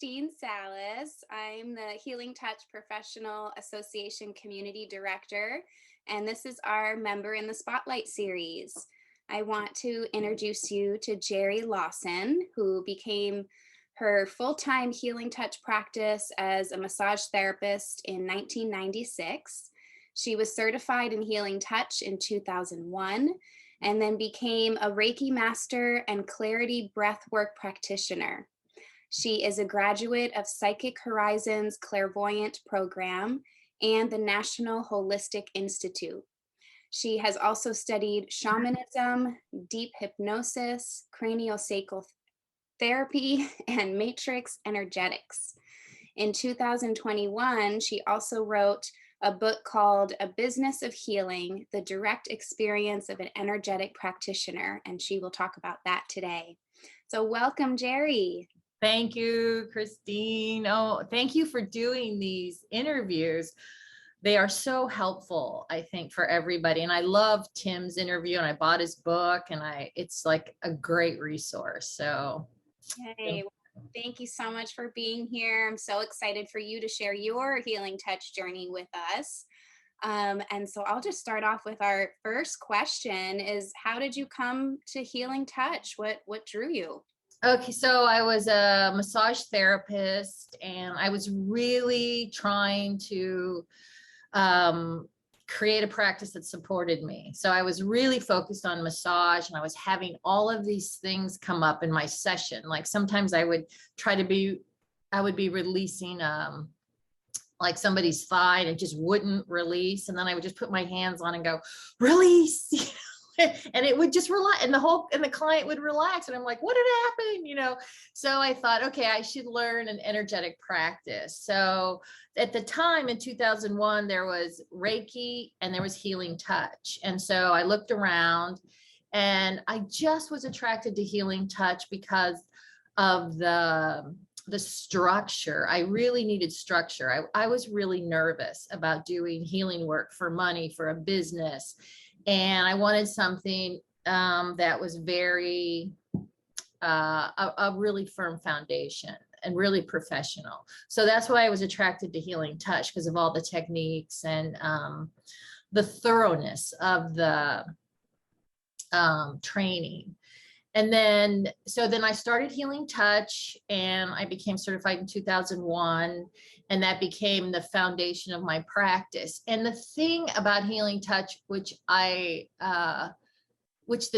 Christine Salas. I'm the Healing Touch Professional Association Community Director, and this is our Member in the Spotlight series. I want to introduce you to Jeri Lawson, who became her full-time Healing Touch practice as a massage therapist in 1996. She was certified in Healing Touch in 2001, and then became a Reiki master and Clarity Breathwork practitioner. She is a graduate of Psychic Horizons Clairvoyant program and the National Holistic Institute. She has also studied shamanism, deep hypnosis, craniosacral therapy, and matrix energetics. In 2021, she also wrote a book called A Business of Healing, The Direct Experience of an Energetic Practitioner, and she will talk about that today. So welcome, Jeri. Thank you, Christine. Oh, thank you for doing these interviews. They are so helpful, I think, for everybody. And I love Tim's interview, and I bought his book, and it's like a great resource. So Yay. Thank you so much for being here. I'm so excited for you to share your healing touch journey with us. And so I'll just start off with our first question is, how did you come to healing touch? What drew you? Okay, so I was a massage therapist, and I was really trying to create a practice that supported me. So I was really focused on massage, and I was having all of these things come up in my session. Like sometimes I would be releasing like somebody's thigh, and it just wouldn't release. And then I would just put my hands on and go, release. And it would just relax, and the client would relax. And I'm like, what had happened? So I thought, okay, I should learn an energetic practice. So at the time in 2001, there was Reiki and there was healing touch. And so I looked around, and I just was attracted to healing touch because of the structure. I really needed structure. I was really nervous about doing healing work for money, for a business. And I wanted something that was very, a really firm foundation and really professional. So that's why I was attracted to healing touch, because of all the techniques and the thoroughness of the training. And then I started healing touch, and I became certified in 2001, and that became the foundation of my practice. And the thing about healing touch, which the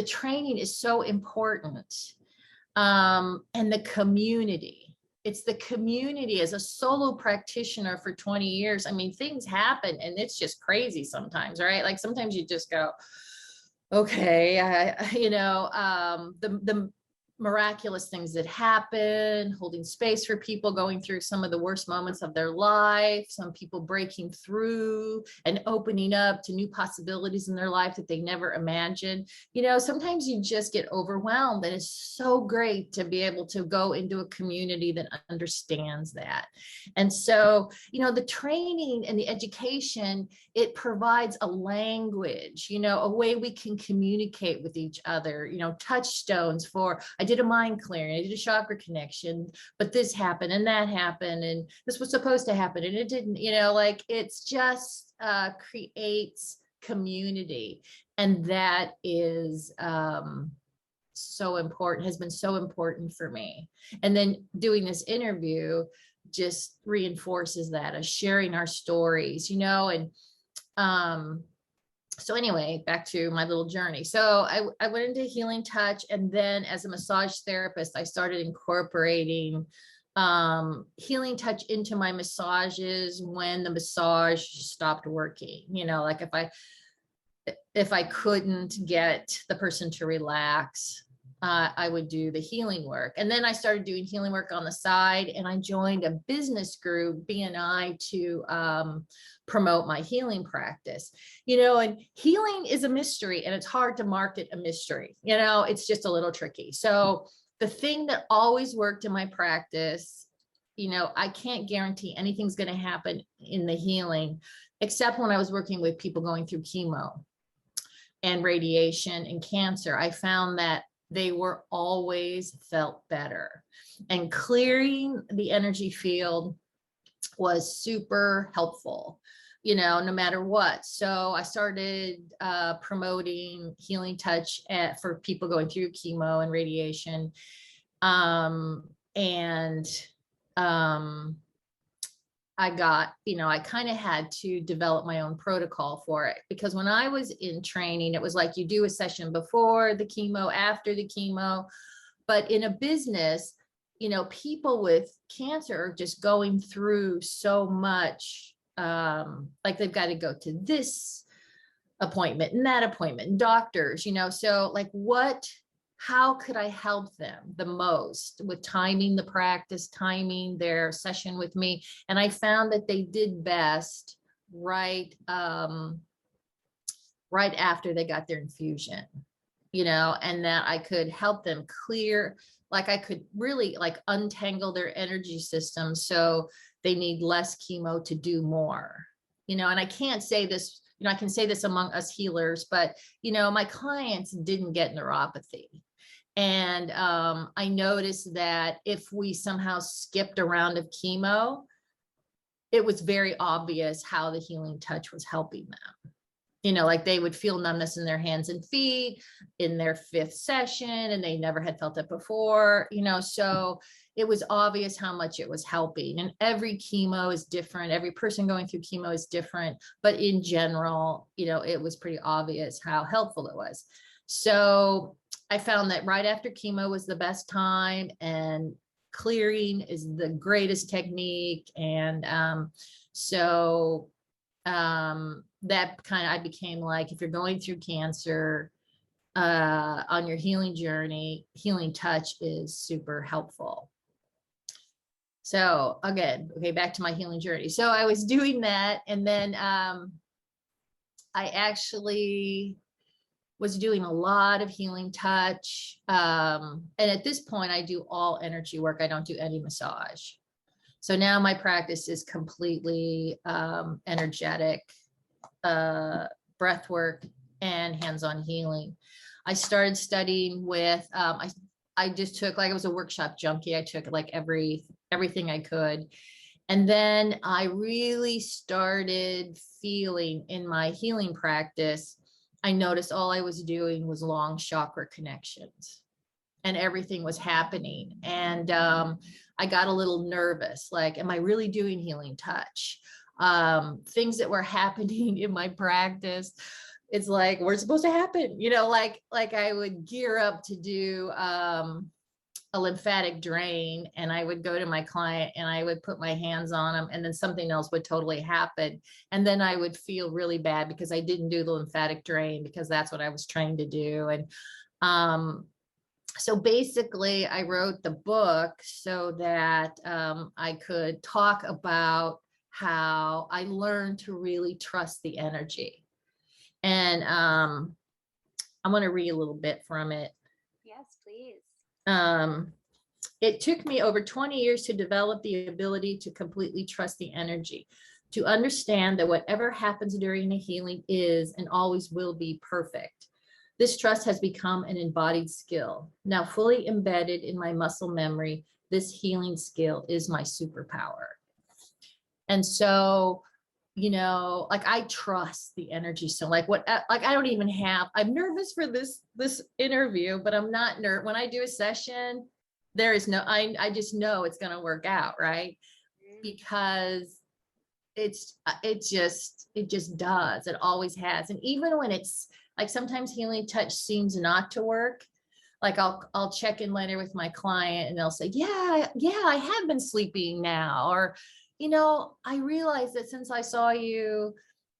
training is so important, and the community. It's the community. As a solo practitioner for 20 years, I mean, things happen, and it's just crazy sometimes, right? Like sometimes you just go, okay, the miraculous things that happen, holding space for people going through some of the worst moments of their life, some people breaking through and opening up to new possibilities in their life that they never imagined. Sometimes you just get overwhelmed, and it's so great to be able to go into a community that understands that. And so, the training and the education, it provides a language, a way we can communicate with each other, touchstones for, I did a mind clearing, I did a chakra connection, but this happened and that happened, and this was supposed to happen and it didn't, it's just creates community. And that is so important, has been so important for me. And then doing this interview just reinforces that, of sharing our stories, and so anyway, back to my little journey. So I went into healing touch, and then as a massage therapist, I started incorporating healing touch into my massages when the massage stopped working. Like if I couldn't get the person to relax, I would do the healing work. And then I started doing healing work on the side, and I joined a business group, BNI, to promote my healing practice. And healing is a mystery, and it's hard to market a mystery. It's just a little tricky. So the thing that always worked in my practice, I can't guarantee anything's going to happen in the healing, except when I was working with people going through chemo and radiation and cancer. I found that they were always felt better. And clearing the energy field was super helpful, no matter what. So I started promoting healing touch for people going through chemo and radiation. And I got, I kind of had to develop my own protocol for it, because when I was in training, it was like you do a session before the chemo, after the chemo. But in a business, people with cancer are just going through so much. Like they've got to go to this appointment and that appointment and doctors, so like how could I help them the most with timing the practice, timing their session with me? And I found that they did best right after they got their infusion, and that I could help them clear, like I could really like untangle their energy system so they need less chemo to do more, and I can't say this, I can say this among us healers, but my clients didn't get neuropathy. And I noticed that if we somehow skipped a round of chemo, it was very obvious how the healing touch was helping them. Like they would feel numbness in their hands and feet in their 5th session, and they never had felt it before, so it was obvious how much it was helping. And every chemo is different. Every person going through chemo is different. But in general, it was pretty obvious how helpful it was. So I found that right after chemo was the best time, and clearing is the greatest technique. And that I became like, if you're going through cancer on your healing journey, healing touch is super helpful. So again, okay, back to my healing journey. So I was doing that, and then I actually was doing a lot of healing touch. And at this point, I do all energy work. I don't do any massage. So now my practice is completely energetic, breath work, and hands-on healing. I started studying with, I just took, like, I was a workshop junkie. I took like everything I could. And then I really started feeling in my healing practice, I noticed all I was doing was long chakra connections, and everything was happening. And I got a little nervous, like, am I really doing healing touch? Things that were happening in my practice, it's like, we're supposed to happen, like I would gear up to do a lymphatic drain, and I would go to my client and I would put my hands on them, and then something else would totally happen. And then I would feel really bad because I didn't do the lymphatic drain, because that's what I was trained to do. And so basically I wrote the book so that I could talk about how I learned to really trust the energy. And I'm going to read a little bit from it. Yes, please. It took me over 20 years to develop the ability to completely trust the energy, to understand that whatever happens during the healing is and always will be perfect. This trust has become an embodied skill. Now fully embedded in my muscle memory, this healing skill is my superpower. And so, like I trust the energy. So like I don't even I'm nervous for this interview, but I'm not nervous. When I do a session, there is no, I just know it's going to work out. Right. Because it just does. It always has. And even when it's like, sometimes healing touch seems not to work. Like I'll check in later with my client and they'll say, yeah, I have been sleeping now. Or, I realize that since I saw you,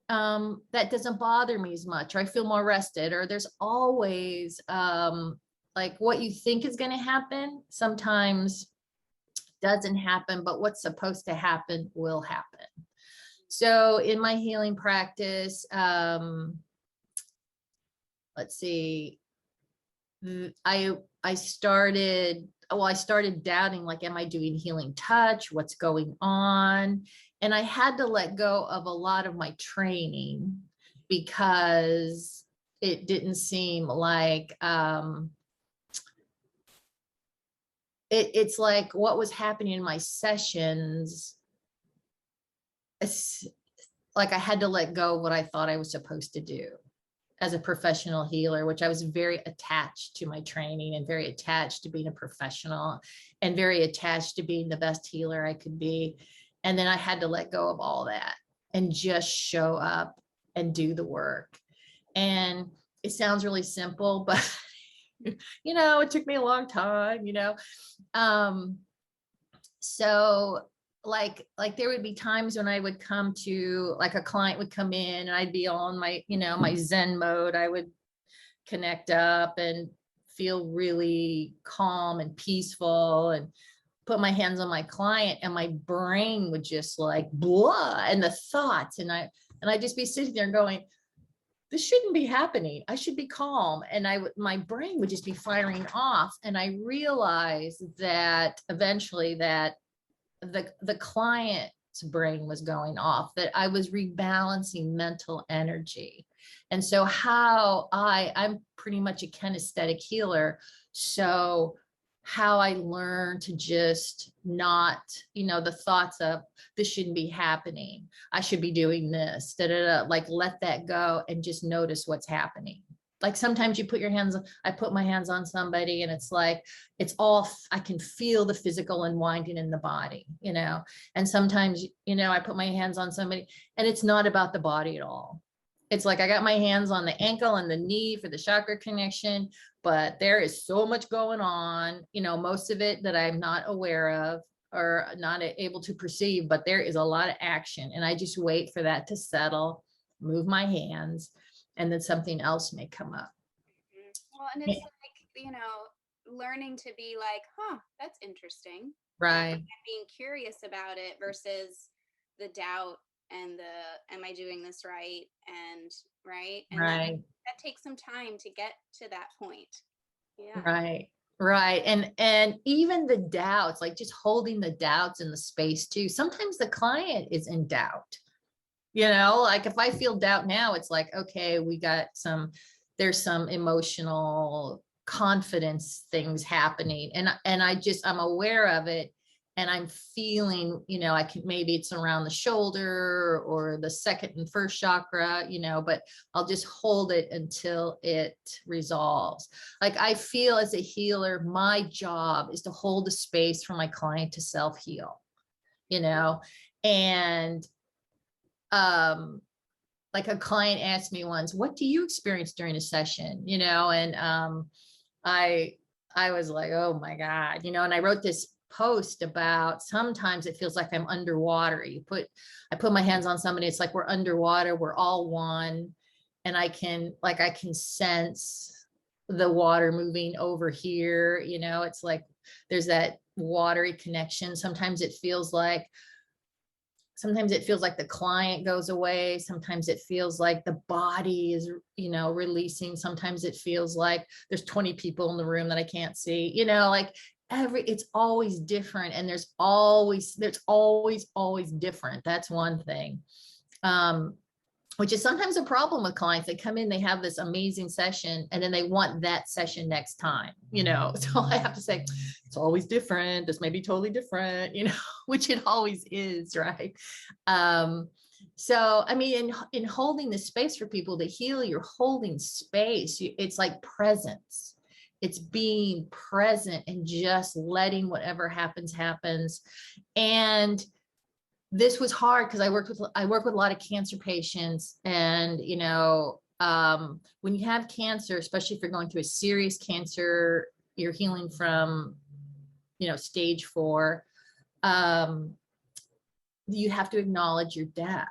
that doesn't bother me as much, or I feel more rested. Or there's always like what you think is going to happen sometimes doesn't happen, but what's supposed to happen will happen. So in my healing practice, let's see, I started doubting, like, am I doing healing touch? What's going on? And I had to let go of a lot of my training because it didn't seem like it's like what was happening in my sessions. It's like I had to let go of what I thought I was supposed to do as a professional healer, which I was very attached to my training and very attached to being a professional and very attached to being the best healer I could be. And then I had to let go of all that and just show up and do the work. And it sounds really simple, but it took me a long time, so like there would be times when I would come to, like, a client would come in and I'd be on my, my Zen mode. I would connect up and feel really calm and peaceful and put my hands on my client, and my brain would just like blah, and the thoughts, and I'd just be sitting there going, this shouldn't be happening. I should be calm. And my brain would just be firing off. And I realized that eventually that the client's brain was going off, that I was rebalancing mental energy. And so I'm pretty much a kinesthetic healer. So how I learned to just not, the thoughts of this shouldn't be happening, I should be doing this, like let that go and just notice what's happening. Like sometimes I put my hands on somebody and it's like, I can feel the physical unwinding in the body, and sometimes, I put my hands on somebody and it's not about the body at all. It's like, I got my hands on the ankle and the knee for the chakra connection, but there is so much going on, most of it that I'm not aware of or not able to perceive, but there is a lot of action. And I just wait for that to settle, move my hands, and then something else may come up. Well, and it's like, learning to be like, that's interesting. Right. And being curious about it versus the doubt and am I doing this right? And right. And right. That takes some time to get to that point. Yeah. Right. Right. And even the doubts, like just holding the doubts in the space too. Sometimes the client is in doubt. Like if I feel doubt now, it's like, okay, there's some emotional confidence things happening. And I'm aware of it. And I'm feeling, maybe it's around the shoulder or the second and first chakra, but I'll just hold it until it resolves. Like I feel as a healer, my job is to hold a space for my client to self-heal, and like a client asked me once, what do you experience during a session? And I was like, oh my God, and I wrote this post about sometimes it feels like I'm underwater. I put my hands on somebody, it's like we're underwater, we're all one. And I can sense the water moving over here, it's like there's that watery connection. Sometimes it feels like the client goes away. Sometimes it feels like the body is, releasing. Sometimes it feels like there's 20 people in the room that I can't see, like it's always different. And there's always different. That's one thing. Which is sometimes a problem with clients. They come in, they have this amazing session, and then they want that session next time, So I have to say, it's always different. This may be totally different, which it always is, right? So, I mean, in holding the space for people to heal, you're holding space. It's like presence. It's being present and just letting whatever happens. And this was hard because I work with a lot of cancer patients, and when you have cancer, especially if you're going through a serious cancer, you're healing from stage 4, you have to acknowledge your death,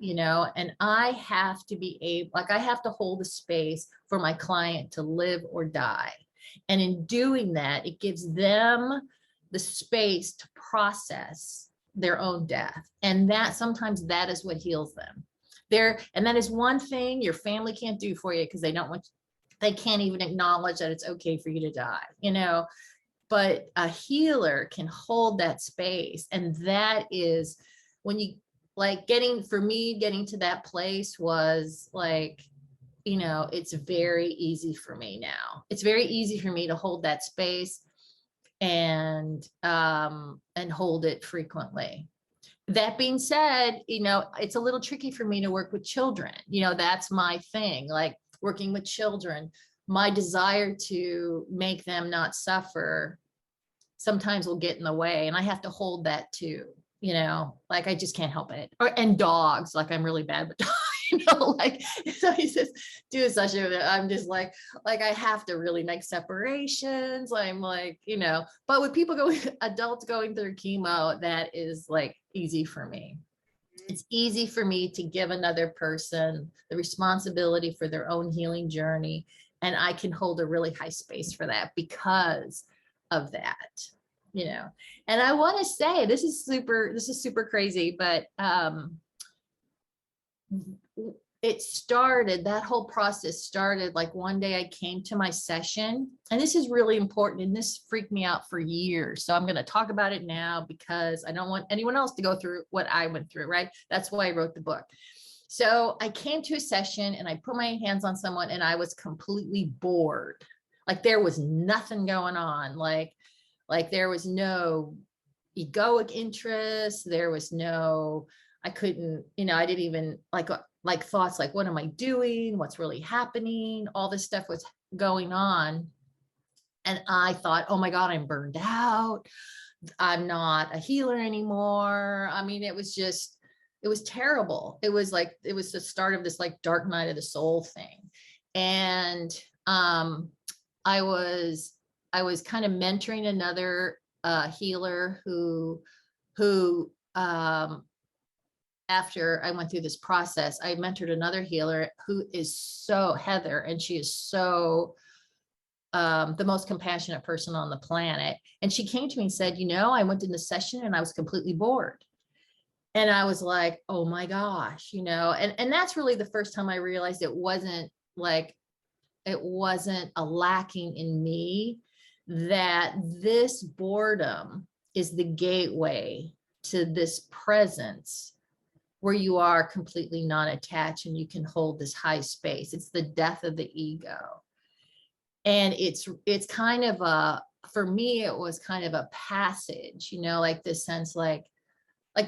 and I have to be able, like I have to hold a space for my client to live or die. And in doing that, it gives them the space to process their own death. And that sometimes that is what heals them. And that is one thing your family can't do for you, because they can't even acknowledge that it's okay for you to die, but a healer can hold that space. And that is when you getting to that place was like, it's very easy for me now. It's very easy for me to hold that space. and hold it frequently. That being said, it's a little tricky for me to work with children. That's my thing, like working with children. My desire to make them not suffer sometimes will get in the way, and I have to hold that too. Like I just can't help it. And dogs, like I'm really bad with dogs. Like so he says, do a session. I'm just like I have to really make separations. I'm like, but with adults going through chemo, that is like easy for me. It's easy for me to give another person the responsibility for their own healing journey. And I can hold a really high space for that because of that, and I want to say, this is super crazy, but, that whole process started like one day I came to my session, and this is really important, and this freaked me out for years. So I'm going to talk about it now because I don't want anyone else to go through what I went through, right? That's why I wrote the book. So I came to a session and I put my hands on someone and I was completely bored. Like there was nothing going on. Like there was no egoic interest. There was no, I couldn't, I didn't even like thoughts like, what am I doing? What's really happening? All this stuff was going on. And I thought, oh my God, I'm burned out. I'm not a healer anymore. I mean, it was terrible. It was the start of this like dark night of the soul thing. And I was kind of mentoring another healer who after I went through this process, I mentored another healer who is so Heather, and she is so the most compassionate person on the planet. And she came to me and said, I went in the session and I was completely bored. And I was like, oh my gosh, and that's really the first time I realized it wasn't a lacking in me, that this boredom is the gateway to this presence where you are completely non-attached and you can hold this high space. It's the death of the ego. And it's kind of for me, it was kind of a passage, like this sense, like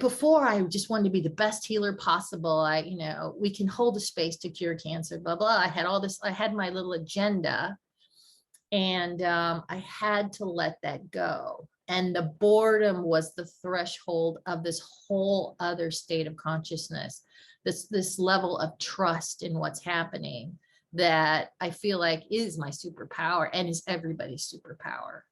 before I just wanted to be the best healer possible. We can hold a space to cure cancer, blah, blah. I had all this, I had my little agenda, and I had to let that go. And the boredom was the threshold of this whole other state of consciousness, this level of trust in what's happening that I feel like is my superpower and is everybody's superpower.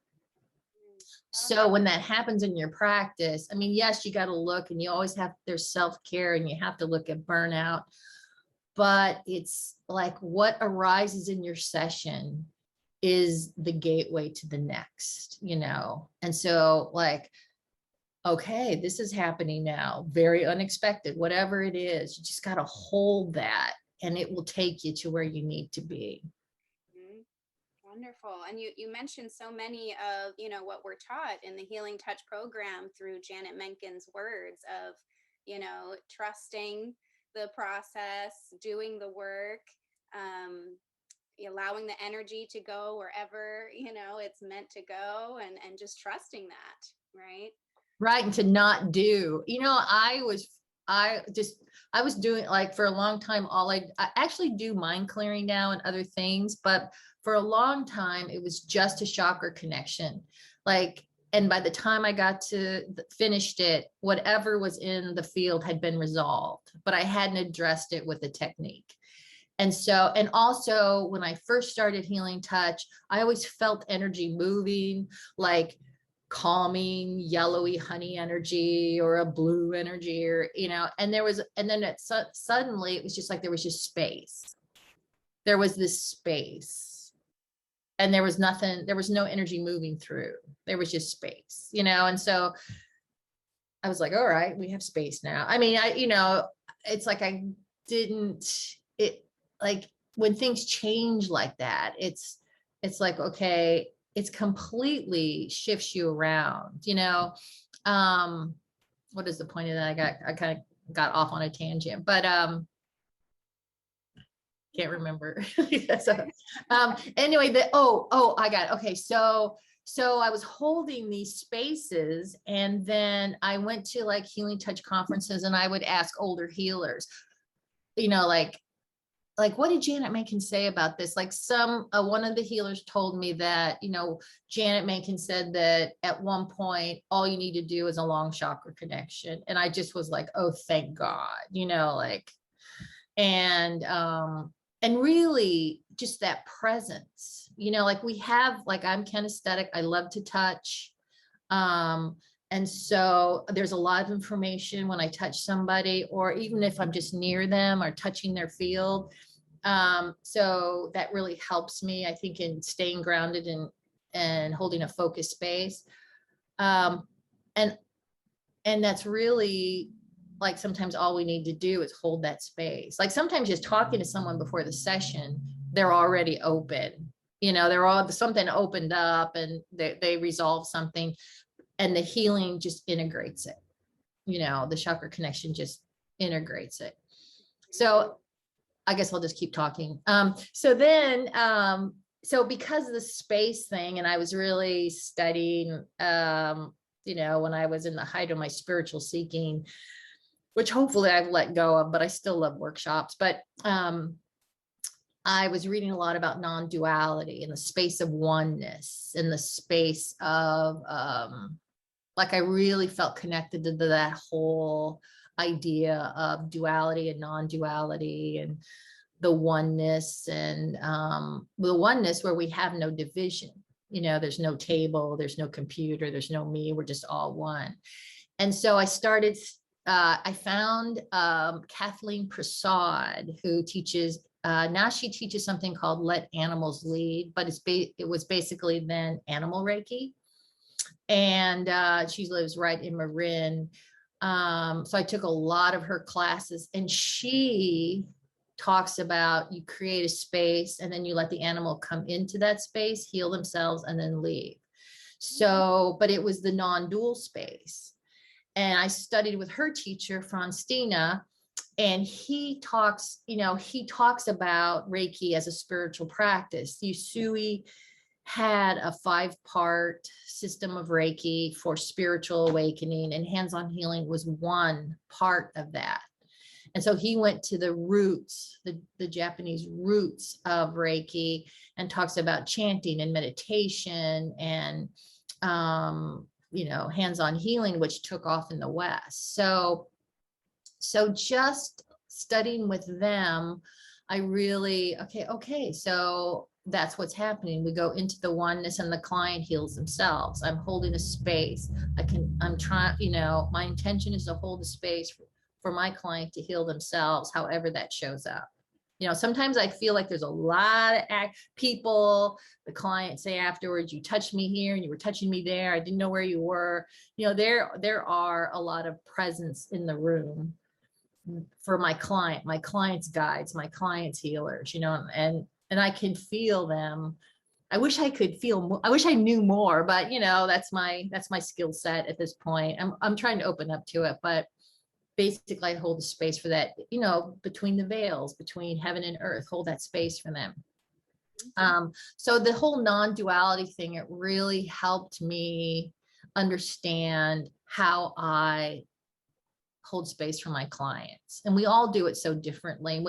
So when that happens in your practice, I mean, yes, you got to look, and you always have, there's self-care, and you have to look at burnout, but it's like what arises in your session is the gateway to the next, And so like, okay, this is happening now, very unexpected, whatever it is, you just got to hold that and it will take you to where you need to be. Wonderful. And you mentioned so many of, what we're taught in the Healing Touch program through Janet Menken's words of, trusting the process, doing the work, allowing the energy to go wherever, it's meant to go, and just trusting that. Right. Right. And to not do, I was doing, like, for a long time, I actually do mind clearing now and other things, but for a long time, it was just a chakra connection. And by the time I got to finished it, whatever was in the field had been resolved, but I hadn't addressed it with a technique. And so, and also when I first started Healing Touch, I always felt energy moving, like calming, yellowy honey energy or a blue energy, or, and then suddenly it was just like, there was just space. There was this space, and there was nothing, there was no energy moving through. There was just space, and so I was like, all right, we have space now. I mean, it's like, like when things change like that, it's like, okay, it's completely shifts you around, what is the point of that? I kind of got off on a tangent, but, can't remember. So, anyway, I got it. Okay. So so I was holding these spaces, and then I went to like healing touch conferences, and I would ask older healers, like what did Janet Menken say about this? Like one of the healers told me that, Janet Menken said that at one point, all you need to do is a long chakra connection. And I just was like, oh, thank God, and really just that presence, like I'm kinesthetic. I love to touch. And so there's a lot of information when I touch somebody, or even if I'm just near them or touching their field. So that really helps me, I think, in staying grounded and holding a focused space. And that's really like sometimes all we need to do is hold that space. Like sometimes just talking to someone before the session, they're already open, they're all something opened up and they resolve something, and the healing just integrates it. The chakra connection just integrates it. So I guess I'll just keep talking. So because of the space thing, and I was really studying, when I was in the height of my spiritual seeking, which hopefully I've let go of, but I still love workshops. But I was reading a lot about non-duality and the space of oneness, and the space of, I really felt connected to that whole idea of duality and non-duality, and the oneness, and the oneness where we have no division. There's no table, there's no computer, there's no me, we're just all one. And so I found Kathleen Prasad, who teaches, now she teaches something called Let Animals Lead, but it was basically then animal Reiki. And she lives right in Marin. So I took a lot of her classes, and she talks about you create a space and then you let the animal come into that space, heal themselves, and then leave. So, but it was the non-dual space. And I studied with her teacher, Francina, and he talks about Reiki as a spiritual practice. Usui had a 5-part system of Reiki for spiritual awakening, and hands-on healing was one part of that. And so he went to the roots, the Japanese roots of Reiki, and talks about chanting and meditation and, hands-on healing, which took off in the West. So just studying with them, I really, okay. So that's what's happening. We go into the oneness and the client heals themselves. I'm holding a space. I'm trying, my intention is to hold a space for my client to heal themselves, however that shows up. Sometimes I feel like there's a lot of people, the clients say afterwards, you touched me here and you were touching me there. I didn't know where you were. There are a lot of presence in the room for my client's guides, my client's healers, and I can feel them. I wish I could feel more. I wish I knew more, but that's my skill set at this point. I'm trying to open up to it, but basically I hold the space for that, between the veils, between heaven and earth, hold that space for them. So the whole non-duality thing, it really helped me understand how I hold space for my clients. And we all do it so differently.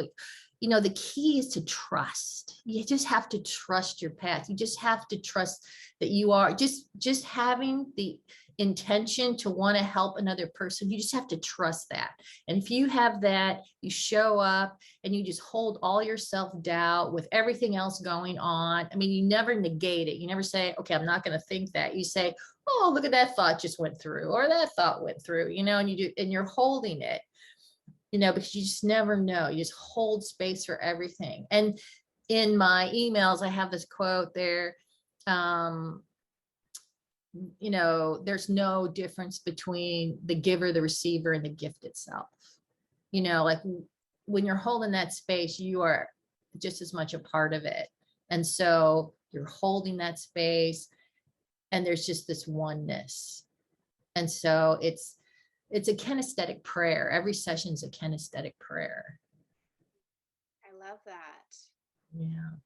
The key is to trust. You just have to trust your path. You just have to trust that you are just having the intention to want to help another person. You just have to trust that. And if you have that, you show up and you just hold all your self-doubt with everything else going on. I mean, you never negate it. You never say, okay, I'm not going to think that. You say, oh, look at that thought just went through, or that thought went through, and you do, and you're holding it, because you just never know. You just hold space for everything. And in my emails, I have this quote there. There's no difference between the giver, the receiver, and the gift itself. Like when you're holding that space, you are just as much a part of it. And so you're holding that space, and there's just this oneness. And so it's a kinesthetic prayer. Every session is a kinesthetic prayer. I love that. Yeah.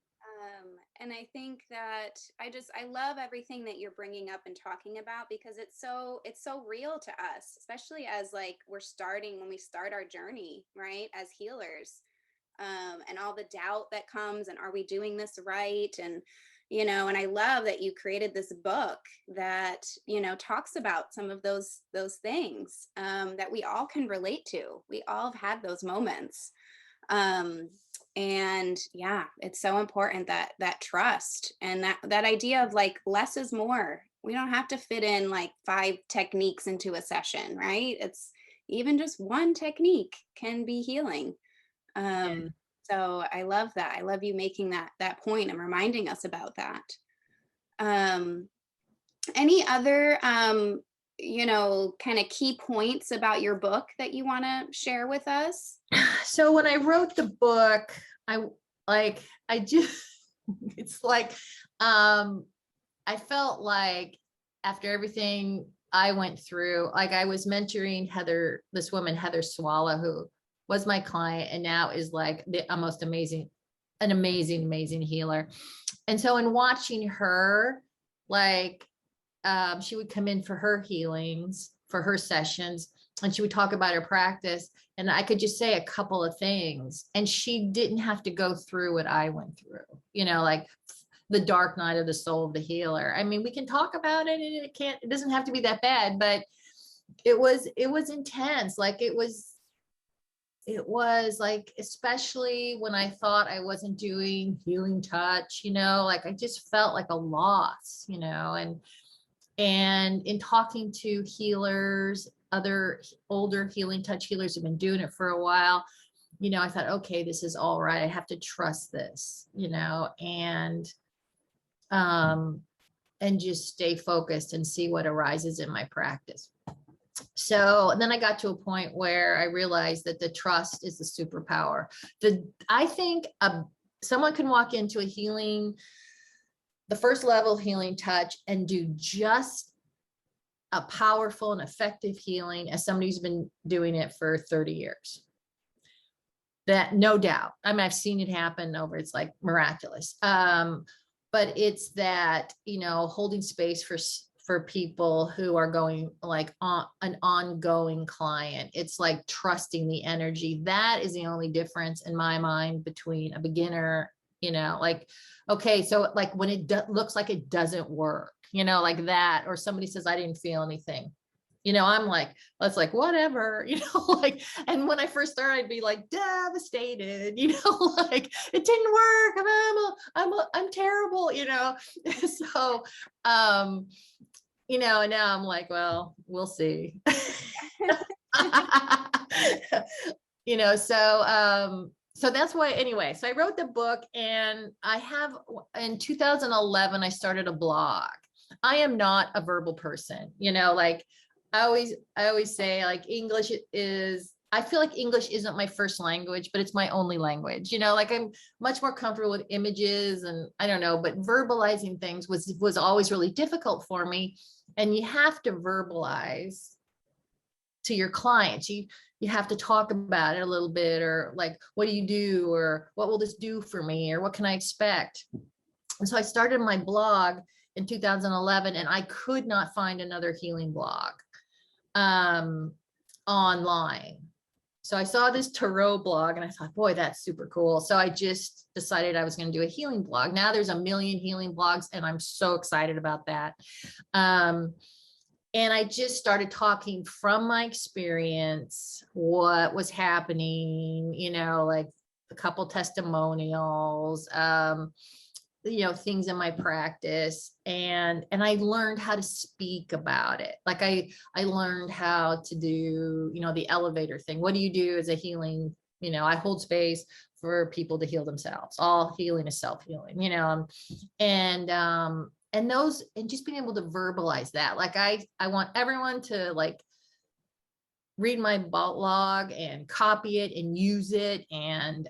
And I think that I love everything that you're bringing up and talking about, because it's so real to us, especially as like when we start our journey, right, as healers, and all the doubt that comes, and are we doing this right? And and I love that you created this book that talks about some of those things, that we all can relate to. We all have had those moments. um and yeah, it's so important that trust, and that idea of like less is more. We don't have to fit in like 5 techniques into a session, right? It's even just one technique can be healing. Yeah. So I love that. I love you making that point and reminding us about that. um any other kind of key points about your book that you want to share with us? So when I wrote the book, I like, I just, it's like, I felt like after everything I went through, like I was mentoring this woman, Heather Swallow, who was my client and now is like the most amazing, an amazing, amazing healer. And so in watching her, like, she would come in for her healings, for her sessions, and she would talk about her practice. And I could just say a couple of things, and she didn't have to go through what I went through, like the dark night of the soul of the healer. I mean, we can talk about it, and it doesn't have to be that bad, but it was intense. Like it was like, especially when I thought I wasn't doing healing touch, like I just felt like a loss, and in talking to healers, other older healing touch healers have been doing it for a while, I thought, okay, this is all right. I have to trust this, and just stay focused and see what arises in my practice. So then I got to a point where I realized that the trust is the superpower. I think someone can walk into the first level of healing touch and do just a powerful and effective healing as somebody who's been doing it for 30 years. That, no doubt. I mean, I've seen it happen it's like miraculous. But it's that, holding space for people who are going like on an ongoing client. It's like trusting the energy. That is the only difference in my mind between a beginner, like, okay, so like when it looks like it doesn't work, like that, or somebody says, I didn't feel anything. I'm like, that's like, whatever, like, and when I first started, I'd be like devastated, like it didn't work. I'm terrible, so, and now I'm like, well, we'll see. So that's why, anyway, so I wrote the book, and in 2011, I started a blog. I am not a verbal person, like I always say, like, I feel like English isn't my first language, but it's my only language, like I'm much more comfortable with images, and I don't know, but verbalizing things was always really difficult for me. And you have to verbalize to your clients. You have to talk about it a little bit, or like, what do you do, or what will this do for me, or what can I expect? And so I started my blog in 2011, and I could not find another healing blog online. So I saw this tarot blog, and I thought, boy, that's super cool. So I just decided I was going to do a healing blog. Now there's 1 million healing blogs, and I'm so excited about that. And I just started talking from my experience, what was happening, like a couple testimonials, things in my practice. And I learned how to speak about it. Like I learned how to do, the elevator thing. What do you do as a healing? I hold space for people to heal themselves. All healing is self-healing, and just being able to verbalize that. Like I want everyone to like read my blog and copy it and use it, and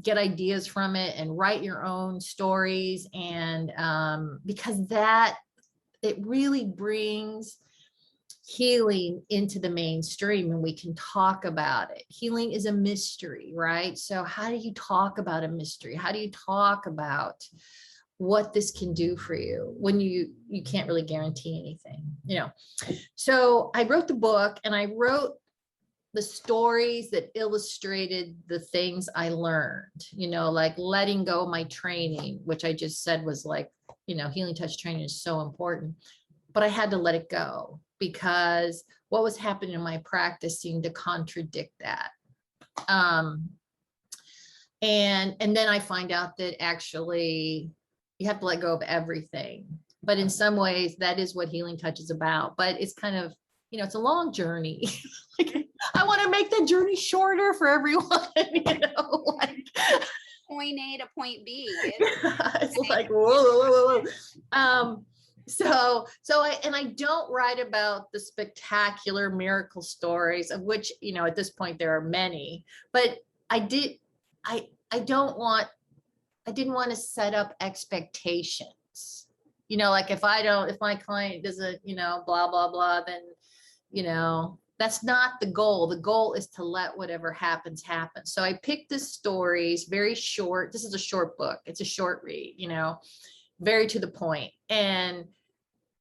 get ideas from it, and write your own stories. And because it really brings healing into the mainstream and we can talk about it. Healing is a mystery, right? So how do you talk about a mystery? How do you talk about what this can do for you when you can't really guarantee anything, you know? So I wrote the book, and I wrote the stories that illustrated the things I learned, you know, like letting go of my training, which I just said was like, you know, healing touch training is so important, but I had to let it go because what was happening in my practice seemed to contradict that. And then I find out that actually you have to let go of everything. But in some ways, that is what healing touch is about. But it's kind of, you know, it's a long journey. Like, I want to make the journey shorter for everyone, you know, like Point A to point B. it's like, whoa. So I don't write about the spectacular miracle stories, of which, you know, at this point there are many, but I didn't want to set up expectations, you know, like if my client doesn't, you know, blah, blah, blah, then, you know, that's not the goal. The goal is to let whatever happens happen. So I picked the stories, very short. This is a short book. It's a short read, you know, very to the point. And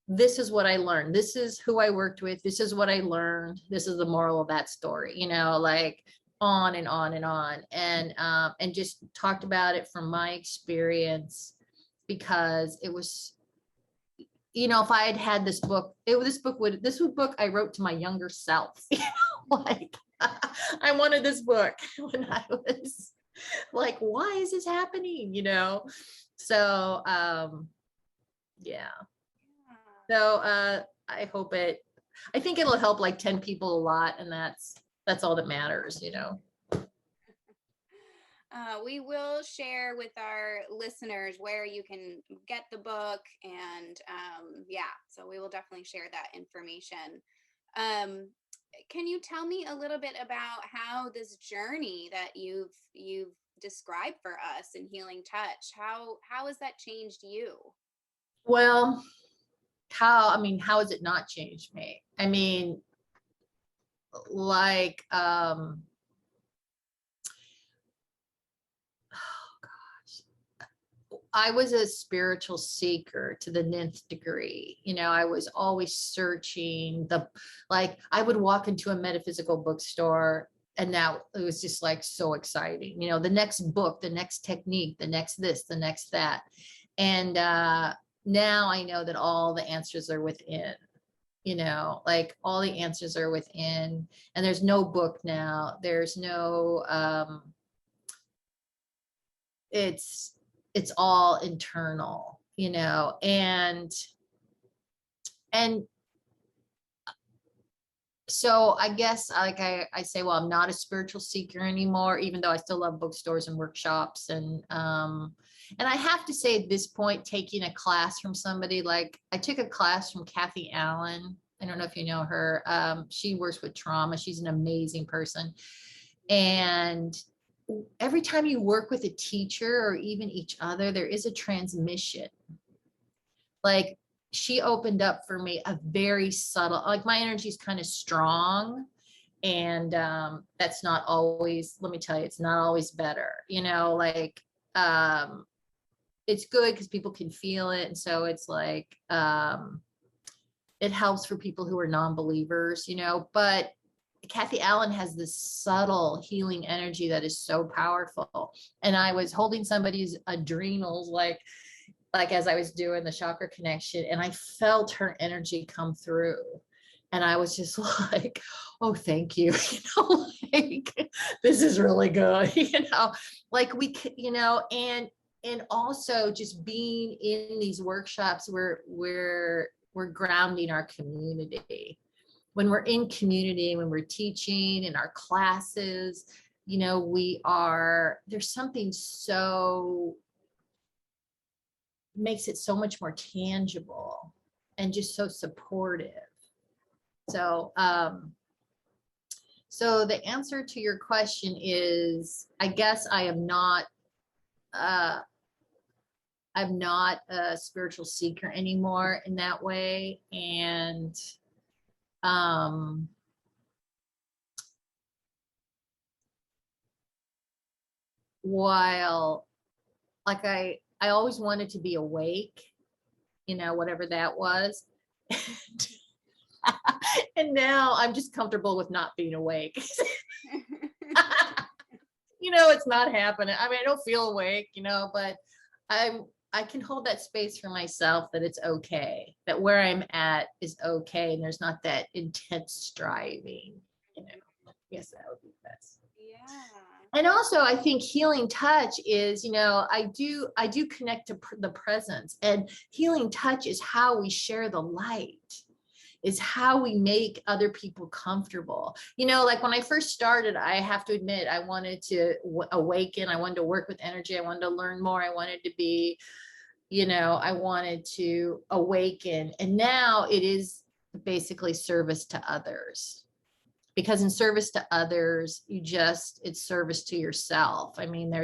this is what I learned. This is who I worked with. This is what I learned. This is the moral of that story, you know, like on and on and on. And just talked about it from my experience, because it was, you know, if I had had this book, this book I wrote to my younger self, you know, like I wanted this book when I was like, why is this happening? You know? So, yeah. So, I think it'll help like 10 people a lot. And that's all that matters, you know? We will share with our listeners where you can get the book, and yeah, so we will definitely share that information. Can you tell me a little bit about how this journey that you've described for us in healing touch, how has that changed you? Well, how has it not changed me? I mean, like, I was a spiritual seeker to the nth degree. You know, I was always searching I would walk into a metaphysical bookstore, and now it was just like so exciting. You know, the next book, the next technique, the next this, the next that. And now I know that all the answers are within, you know, like all the answers are within, and there's no book now. There's no, it's all internal, you know, and so I guess like I say, well, I'm not a spiritual seeker anymore, even though I still love bookstores and workshops. And I have to say at this point, taking a class from somebody, like I took a class from Kathy Allen. I don't know if you know her. She works with trauma. She's an amazing person. And every time you work with a teacher or even each other, there is a transmission. Like she opened up for me a very subtle, like my energy is kind of strong, and that's not always, let me tell you, it's not always better, you know, like it's good because people can feel it. And so it's like it helps for people who are non-believers, you know, but Kathy Allen has this subtle healing energy that is so powerful. And I was holding somebody's adrenals, like as I was doing the chakra connection, and I felt her energy come through. And I was just like, oh, thank you. You know, like, this is really good, you know, like you know, and also just being in these workshops where we're grounding our community. When we're in community, when we're teaching in our classes, you know, there's something so makes it so much more tangible and just so supportive. So, so the answer to your question is, I guess I'm not a spiritual seeker anymore in that way. And while like I always wanted to be awake, whatever that was. And now I'm just comfortable with not being awake. It's not happening. I mean, I don't feel awake, but I can hold that space for myself, that it's okay, that where I'm at is okay. And there's not that intense striving, Yes, that would be best. Yeah. And also I think healing touch is, I do connect to the presence, and healing touch is how we share the light, is how we make other people comfortable. Like when I first started, I have to admit, I wanted to awaken. I wanted to work with energy. I wanted to learn more. I wanted to be, I wanted to awaken. And now it is basically service to others. Because in service to others, it's service to yourself. I mean, there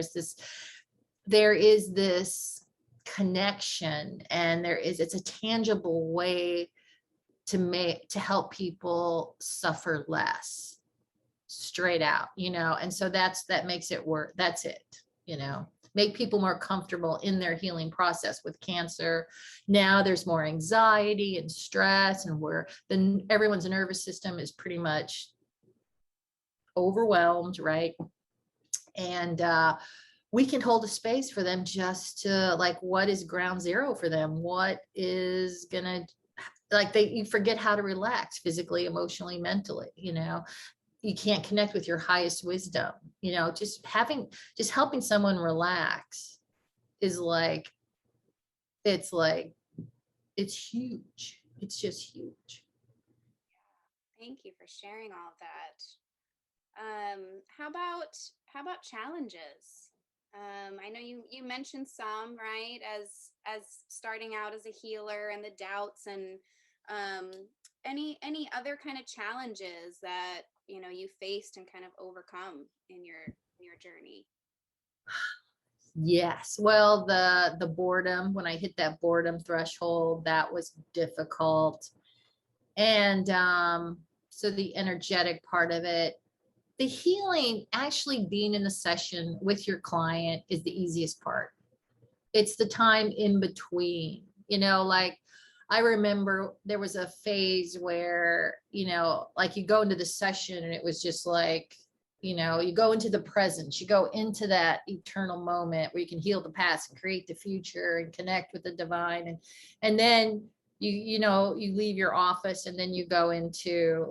is this connection, and it's a tangible way to help people suffer less, straight out, and so that makes it work. That's it, make people more comfortable in their healing process. With cancer, now there's more anxiety and stress, and everyone's nervous system is pretty much overwhelmed, right? And we can hold a space for them, just to what is ground zero for them, what is gonna, you forget how to relax physically, emotionally, mentally. You can't connect with your highest wisdom. Just helping someone relax is it's huge. It's just huge. Thank you for sharing all of that. How about challenges? I know you mentioned some, right, as starting out as a healer, and the doubts, and any other kind of challenges that you faced and kind of overcome in your journey. Yes. Well, the boredom, when I hit that boredom threshold, that was difficult. And so the energetic part of it, the healing, actually being in the session with your client, is the easiest part. It's the time in between, I remember there was a phase where, you go into the session, and it was just you go into the present, you go into that eternal moment where you can heal the past and create the future and connect with the divine. And then you leave your office, and then you go into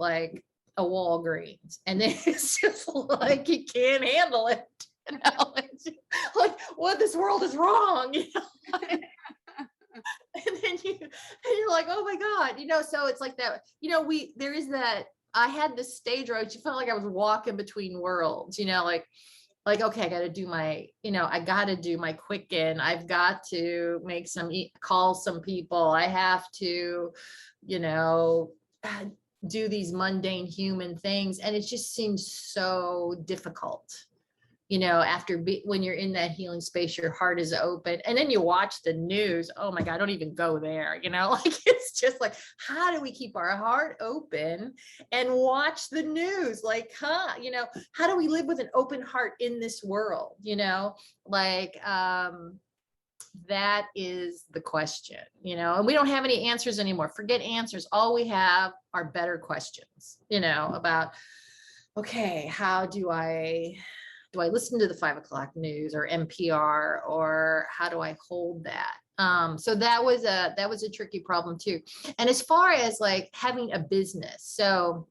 a Walgreens, and then it's just you can't handle it. It's what, this world is wrong. And then you're like, oh my God, so it's like that, there is that. I had this stage where I felt like I was walking between worlds, okay, I got to do I got to do my quicken. I've got to make call some people. I have to, do these mundane human things. And it just seems so difficult, when you're in that healing space, your heart is open, and then you watch the news. Oh my God, don't even go there. It's just how do we keep our heart open and watch the news? How do we live with an open heart in this world? That is the question, and we don't have any answers anymore. Forget answers. All we have are better questions, about, okay, how do I listen to the 5 o'clock news or NPR, or how do I hold that? So that was a tricky problem too. And as far as having a business, so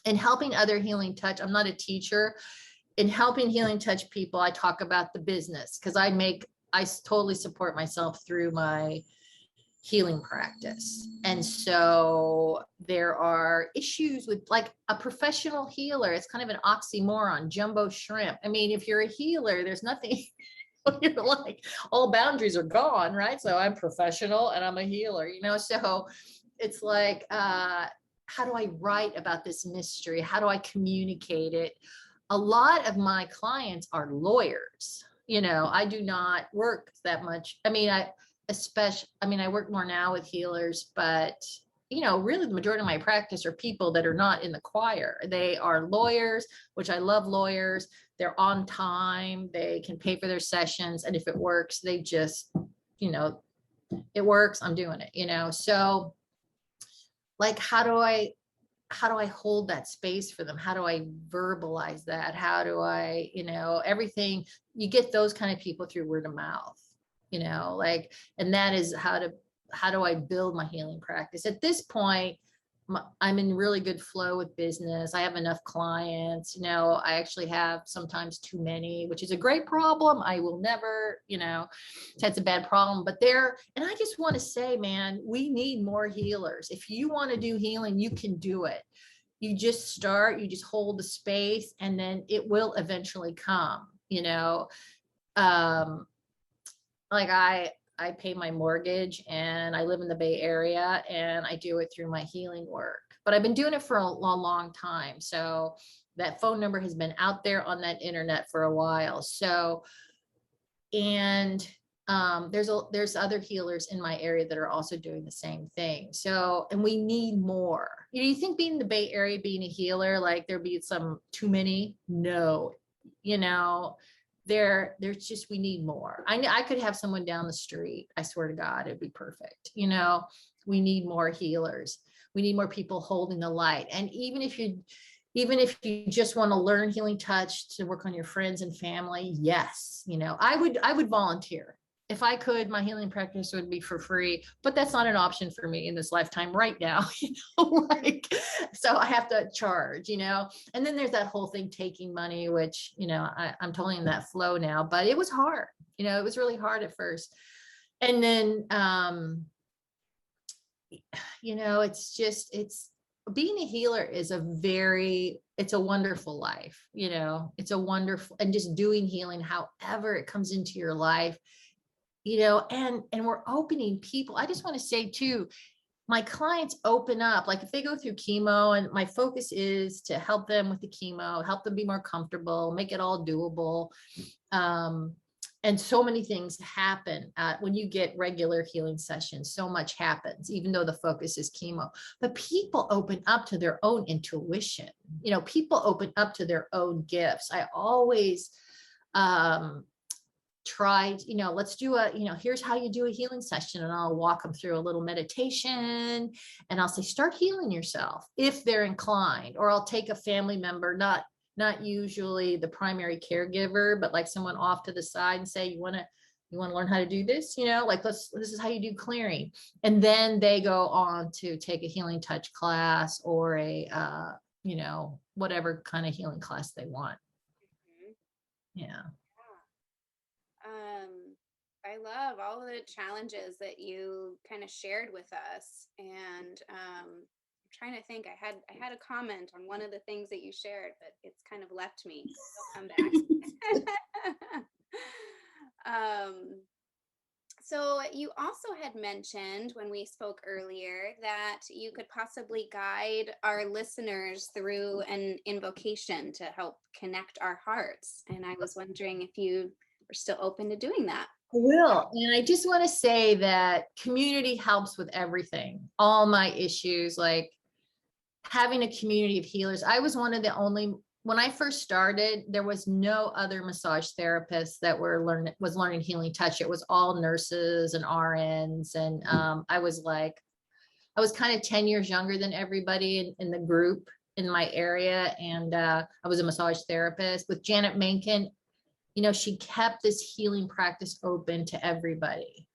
in helping other healing touch, I'm not a teacher. In helping healing touch people, I talk about the business, because I totally support myself through my healing practice. And so there are issues with a professional healer. It's kind of an oxymoron, jumbo shrimp. I mean, if you're a healer, there's nothing, you're all boundaries are gone, right? So I'm professional and I'm a healer, so it's how do I write about this mystery? How do I communicate it? A lot of my clients are lawyers. I do not work that much. I mean, I work more now with healers, but really the majority of my practice are people that are not in the choir. They are lawyers, which I love lawyers. They're on time. They can pay for their sessions. And if it works, they just, it works. I'm doing it, So like, how do I hold that space for them? How do I verbalize that? How do I, everything, you get those kind of people through word of mouth, like, and that is how do I build my healing practice? At this point, I'm in really good flow with business. I have enough clients, I actually have sometimes too many, which is a great problem. I will never, that's a bad problem, but and I just want to say, man, we need more healers. If you want to do healing, you can do it. You just start, you just hold the space, and then it will eventually come, like I pay my mortgage and I live in the Bay Area and I do it through my healing work, but I've been doing it for a long, long time. So that phone number has been out there on that internet for a while. So, and there's other healers in my area that are also doing the same thing. So, and we need more. You think being in the Bay Area, being a healer, like there'd be too many? No, there's just, we need more. I could have someone down the street. I swear to God, it'd be perfect. We need more healers. We need more people holding the light. And even if you just want to learn healing touch to work on your friends and family, yes, I would volunteer. If I could, my healing practice would be for free, but that's not an option for me in this lifetime right now, so I have to charge, and then there's that whole thing, taking money, which, I'm totally in that flow now, but it was hard, it was really hard at first. And then, it's being a healer is it's a wonderful life, it's a wonderful, and just doing healing, however it comes into your life, and we're opening people. I just want to say too, my clients open up, like if they go through chemo, and my focus is to help them with the chemo, help them be more comfortable, make it all doable. And so many things happen when you get regular healing sessions. So much happens, even though the focus is chemo. But people open up to their own intuition. People open up to their own gifts. I always tried, let's do here's how you do a healing session, and I'll walk them through a little meditation, and I'll say, start healing yourself if they're inclined, or I'll take a family member, not usually the primary caregiver, but like someone off to the side, and say, you want to learn how to do this, like this is how you do clearing. And then they go on to take a healing touch class, or a whatever kind of healing class they want. Yeah. I love all the challenges that you kind of shared with us, and I'm trying to think. I had a comment on one of the things that you shared, but it's kind of left me. It'll come back. So you also had mentioned when we spoke earlier that you could possibly guide our listeners through an invocation to help connect our hearts, and I was wondering if you were still open to doing that. I will. And I just want to say that community helps with everything. All my issues, like having a community of healers. I was one of the only, when I first started, there was no other massage therapists that was learning healing touch. It was all nurses and RNs. And I was kind of 10 years younger than everybody in the group in my area. And I was a massage therapist with Janet Menken. She kept this healing practice open to everybody.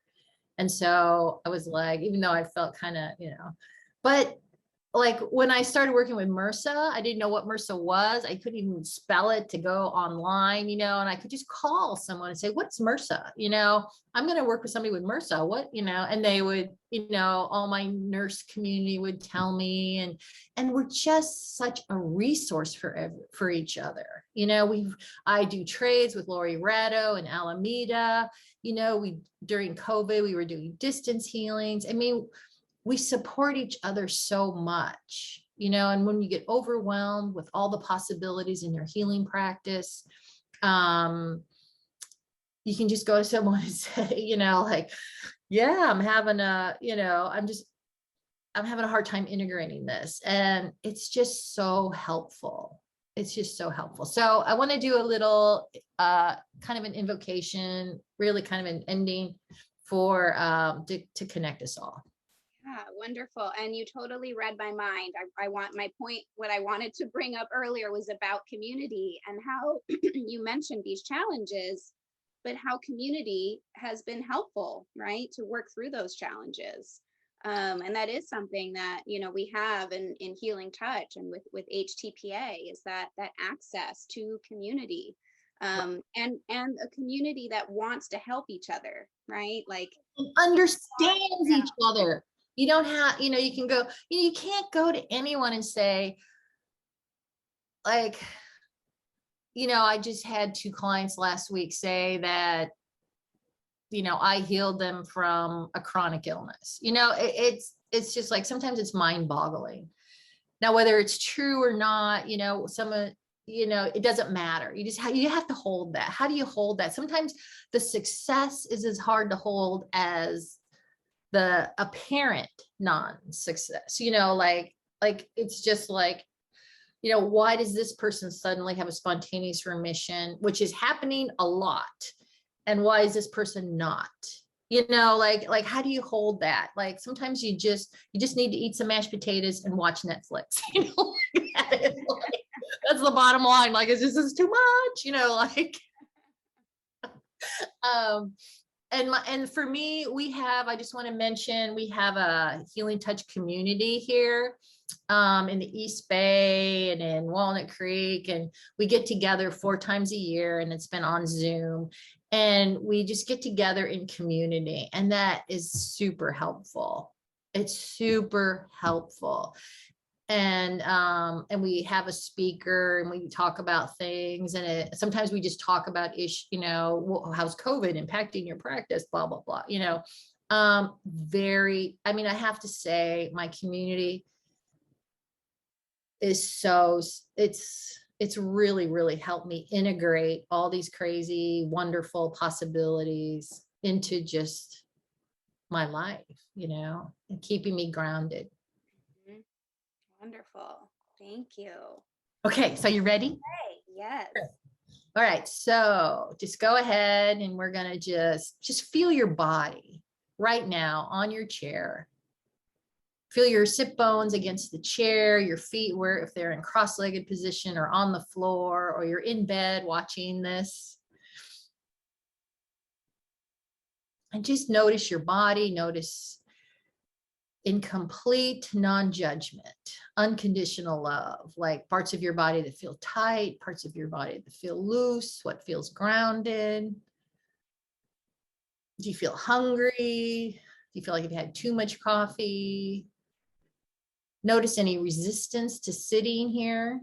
And so I was like, even though I felt kind of, but like when I started working with MRSA, I didn't know what MRSA was. I couldn't even spell it to go online, and I could just call someone and say, what's MRSA? I'm going to work with somebody with MRSA. What, and they would, all my nurse community would tell me, and we're just such a resource for each other. I do trades with Lori Ratto and Alameda. During COVID, we were doing distance healings. I mean, we support each other so much, and when you get overwhelmed with all the possibilities in your healing practice, you can just go to someone and say, like, yeah, I'm having I'm just, I'm having a hard time integrating this. And it's just so helpful. It's just so helpful. So I want to do a little kind of an invocation, really kind of an ending for to connect us all. Yeah, wonderful. And you totally read my mind. I want my point, what I wanted to bring up earlier was about community and how you mentioned these challenges, but how community has been helpful, right, to work through those challenges. And that is something that, you know, we have in Healing Touch and with HTPA is that access to community, and a community that wants to help each other, right? Like Understands each other. You don't have, you know, you can go, you know, you can't go to anyone and say, like, you know, I just had 2 clients last week say that, you know, I healed them from a chronic illness. You know, it's just like, sometimes it's mind boggling. Now, whether it's true or not, you know, you know, it doesn't matter. You have to hold that. How do you hold that? Sometimes the success is as hard to hold as the apparent non-success, you know, like it's just like, you know, why does this person suddenly have a spontaneous remission, which is happening a lot? And why is this person not? You know, like how do you hold that? Like sometimes you just need to eat some mashed potatoes and watch Netflix. You know, that's the bottom line. Like it's just, it's too much, you know, like and for me, I just want to mention, we have a Healing Touch community here in the East Bay and in Walnut Creek. And we get together 4 times a year, and it's been on Zoom. And we just get together in community. And that is super helpful. It's super helpful. And we have a speaker and we talk about things, and sometimes we just talk about you know, how's COVID impacting your practice, blah blah blah, you know. I mean, I have to say my community is it's really helped me integrate all these crazy wonderful possibilities into just my life, you know, and keeping me grounded. Wonderful. Thank you. Okay, so you ready? Hey, yes. All right, so just go ahead and we're gonna just feel your body right now on your chair. Feel your sit bones against the chair, your feet where if they're in cross-legged position or on the floor, or you're in bed watching this. And just notice your body, notice in complete non-judgment, unconditional love, like parts of your body that feel tight, parts of your body that feel loose, what feels grounded. Do you feel hungry? Do you feel like you've had too much coffee? Notice any resistance to sitting here.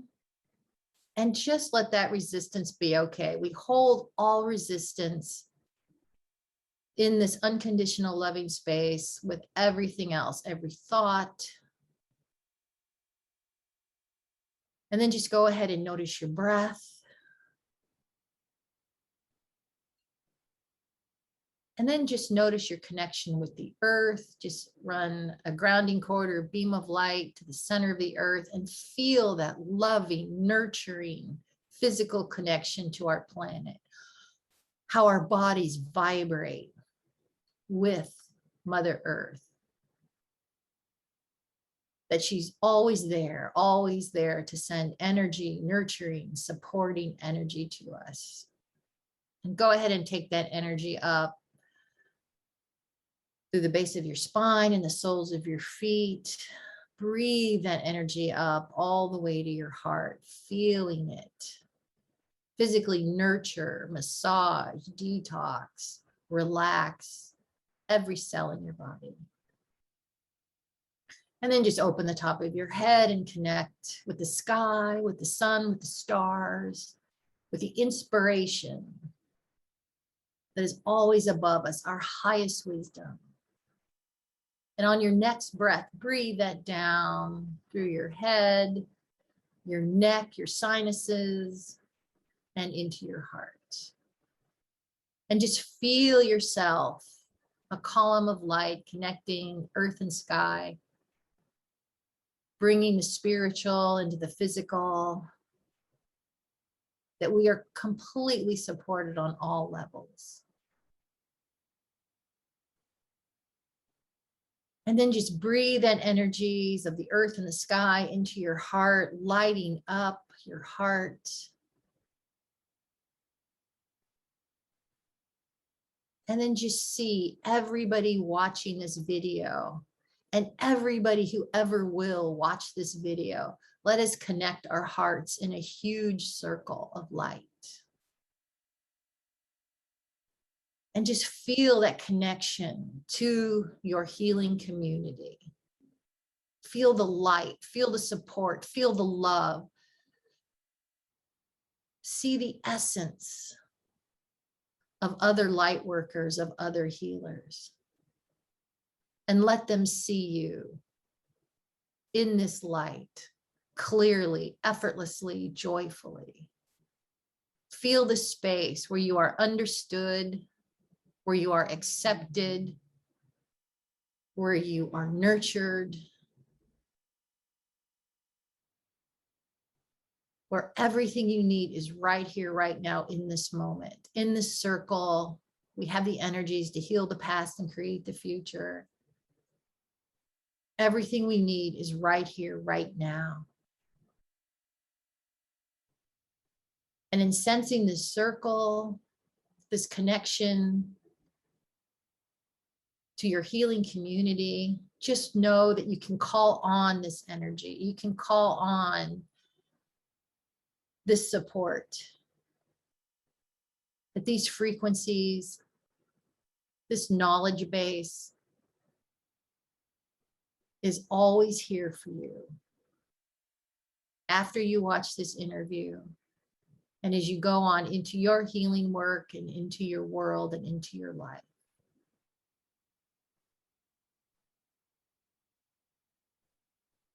And just let that resistance be okay. We hold all resistance in this unconditional loving space with everything else, every thought. And then just go ahead and notice your breath. And then just notice your connection with the earth. Just run a grounding cord or a beam of light to the center of the earth and feel that loving, nurturing, physical connection to our planet. How our bodies vibrate with Mother Earth. That she's always there to send energy, nurturing, supporting energy to us. And go ahead and take that energy up through the base of your spine and the soles of your feet. Breathe that energy up all the way to your heart, feeling it. Physically nurture, massage, detox, relax every cell in your body. And then just open the top of your head and connect with the sky, with the sun, with the stars, with the inspiration that is always above us, our highest wisdom. And on your next breath, breathe that down through your head, your neck, your sinuses, and into your heart. And just feel yourself, a column of light connecting earth and sky, bringing the spiritual into the physical, that we are completely supported on all levels. And then just breathe that energies of the earth and the sky into your heart, lighting up your heart. And then just see everybody watching this video and everybody who ever will watch this video. Let us connect our hearts in a huge circle of light. And just feel that connection to your healing community. Feel the light, feel the support, feel the love. See the essence of other light workers, of other healers. And let them see you in this light, clearly, effortlessly, joyfully. Feel the space where you are understood, where you are accepted, where you are nurtured, where everything you need is right here, right now, in this moment, in this circle. We have the energies to heal the past and create the future. Everything we need is right here, right now. And in sensing this circle, this connection to your healing community, just know that you can call on this energy. You can call on this support. That these frequencies, this knowledge base is always here for you. After you watch this interview, and as you go on into your healing work and into your world and into your life.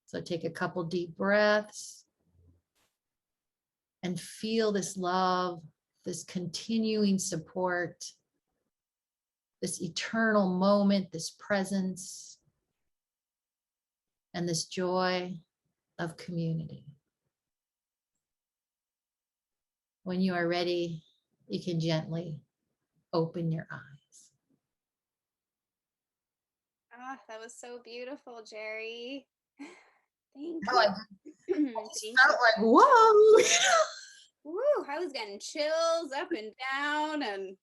So take a couple deep breaths and feel this love, this continuing support, this eternal moment, this presence, and this joy of community. When you are ready, you can gently open your eyes. Ah, that was so beautiful, Jeri. Thank Oh, I you. felt like, whoa. Woo, I was getting chills up and down, and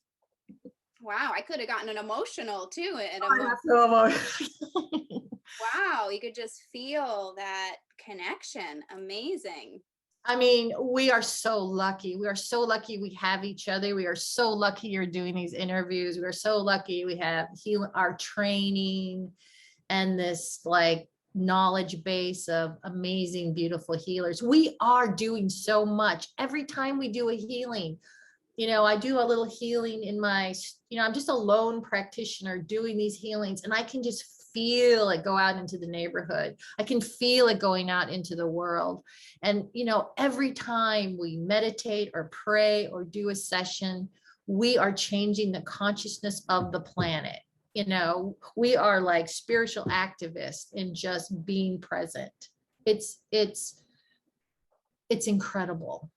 wow, I could have gotten an emotional too at a moment. Wow, you could just feel that connection. Amazing. I mean, we are so lucky. We are so lucky we have each other. We are so lucky you're doing these interviews. We are so lucky we have our training and this like knowledge base of amazing, beautiful healers. We are doing so much. Every time we do a healing, you know, I do a little healing in my, you know, I'm just a lone practitioner doing these healings, and I can just feel it go out into the neighborhood. I can feel it going out into the world. And, you know, every time we meditate or pray or do a session, we are changing the consciousness of the planet. You know, we are like spiritual activists in just being present. It's incredible.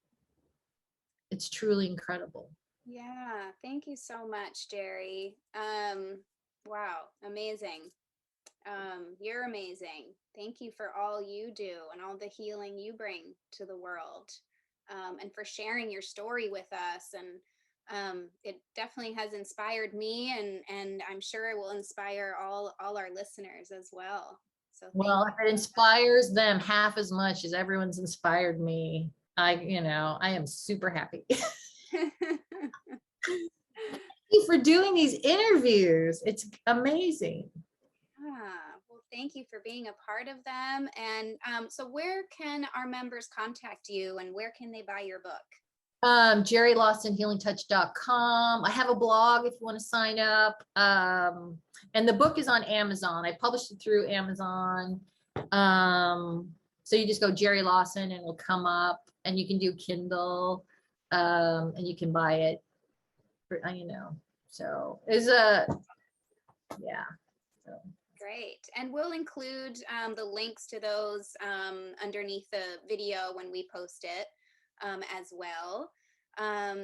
It's truly incredible. Yeah, thank you so much, Jeri. Wow, amazing. You're amazing. Thank you for all you do and all the healing you bring to the world, and for sharing your story with us. And it definitely has inspired me, and I'm sure it will inspire all our listeners as well. So well, if it inspires them half as much as everyone's inspired me, I am super happy. Thank you for doing these interviews. It's amazing. Well, thank you for being a part of them. And so where can our members contact you, and where can they buy your book? Jeri Lawson, healingtouch.com. I have a blog if you want to sign up. And the book is on Amazon. I published it through Amazon. So you just go Jeri Lawson and it'll come up, and you can do Kindle, and you can buy it for, so it's yeah. So. Great. And we'll include the links to those underneath the video when we post it as well.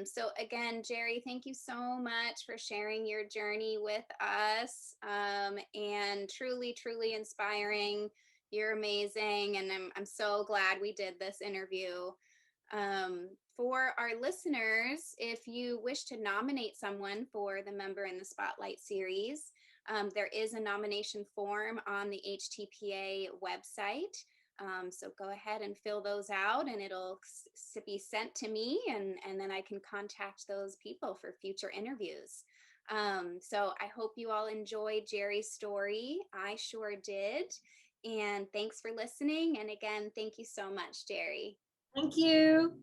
So again, Jeri, thank you so much for sharing your journey with us, and truly, truly inspiring. You're amazing. And I'm so glad we did this interview. For our listeners, if you wish to nominate someone for the Member in the Spotlight series, there is a nomination form on the HTPA website. So go ahead and fill those out, and it'll be sent to me, and then I can contact those people for future interviews. So I hope you all enjoyed Jeri's story. I sure did. And thanks for listening. And again, thank you so much, Jeri. Thank you.